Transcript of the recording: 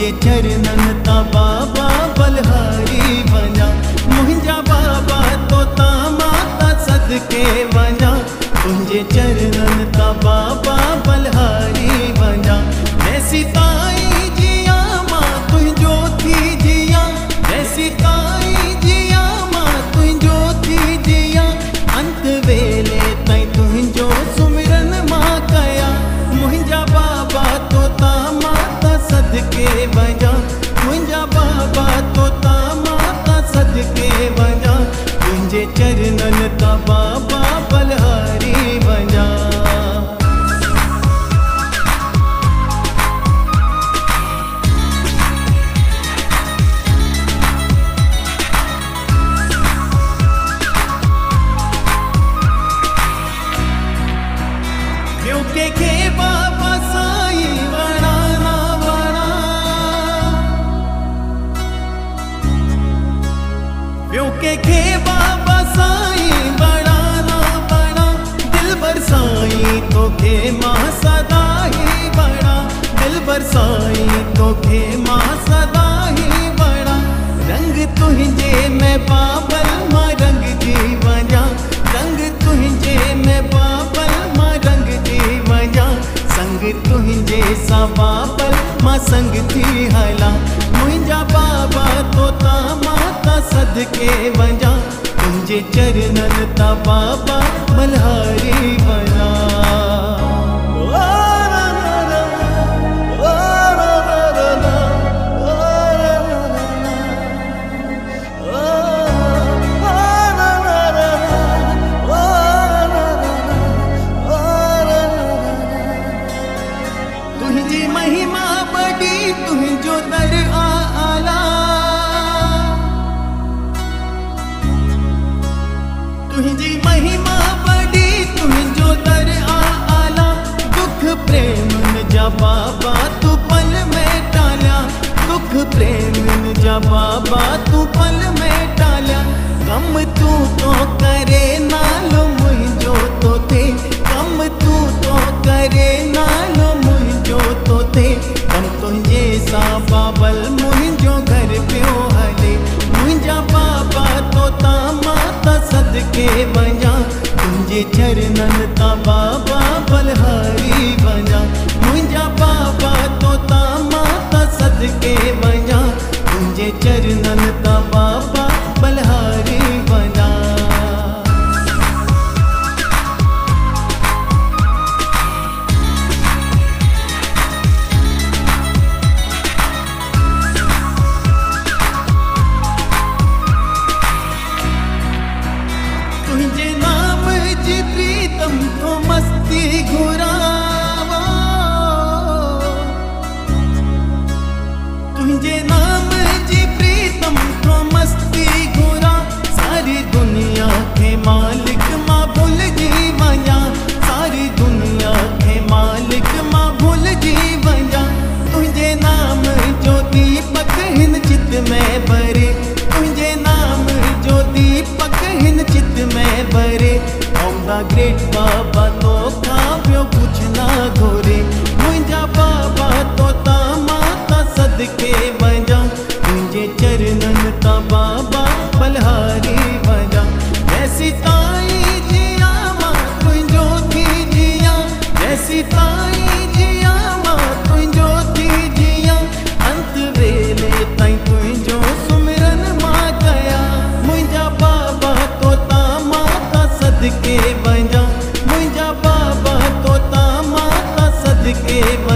तुझे चरणन ता बाबा बलहारी वञा, मुंहिंजा बाबा तोता माता सदके वञा, तुझे चरणन ता बाबा बलहारी वञा। जैसी ताई जिया मां तुझो थी जिया, जैसी ताई जिया मां तुझो थी जिया, अंत वेले ताईं तुझो सुमिरन मां कया, मुंहिंजा बाबा तोता माता सदके वञा, मुंहिंजा बाबा तोता माता सदके वञा, तुझे चरणन ता बाबा बलहारी वञा। के बाबा साईं वणा ना वणा, के बाबा साईं वणा ना वणा, दिलबर साईं तोखे मां सदा ही वणा, दिलबर साईं तोखे मां सदा ही वणा। रंग तुझे में बाबल मां रंग जी वञा, रंग तुझे में बाबल मां रंग जी वञा, संग तुझे सा बाबल मां संग थी हला, मुंहिंजा बाबा तोता माता सदके वञा, तुझे चरणन ता बाबा बलहारी वञा। तुझी महिमा बड़ी तुझो दर आला, तुझी महिमा बड़ी तुझो दर आला, दुख प्रेम जा बाबा तू पल में टाल्या, दुख प्रेम जा बाबा तू पल में टाल्या, कम तू तो करे नालो मुझो तो थे, कम तू तो करे नालो मुझो तो थे, कम तुझे सा बाबल मुझो घर पियो हले, मुझा बाबा तोता माता सदके वञा, तुझे चरणन ता बाबा बलहारी वञा, मुझा बाबा तोता माता सदके वञा, तुझे चरणन ता बाबा बलहारी वञा। तुझे नाम जी प्रीतम तो मस्ती घुरावा, तुझे नाम जी प्रीतम तो मस्ती घुरा, सारी दुनिया के मालिक मां भूल जी वञा, सारी दुनिया के मालिक मां भूल जी वञा, तुझे नाम जो दीपक हिन चित में भरे, तुझे नाम जो दीपक हिन चित में भरे, औंदा ग्रेट बाबा तो खाव्यो कुछ ना घोरे, मुंहिंजा बाबा तोता माता सदके वञा, तुझे चरणन ता बाबा बलहारी वञा। जैसी ताई जिया मां तुझो थी जिया, जैसी ताई जिया मां तुझो थी जिया, अंत वेले ताईं तुझो सुमिरन मां कया, मुंहिंजा बाबा तोता माता सदके वञा, मुंहिंजा बाबा तोता माता सदके वञा।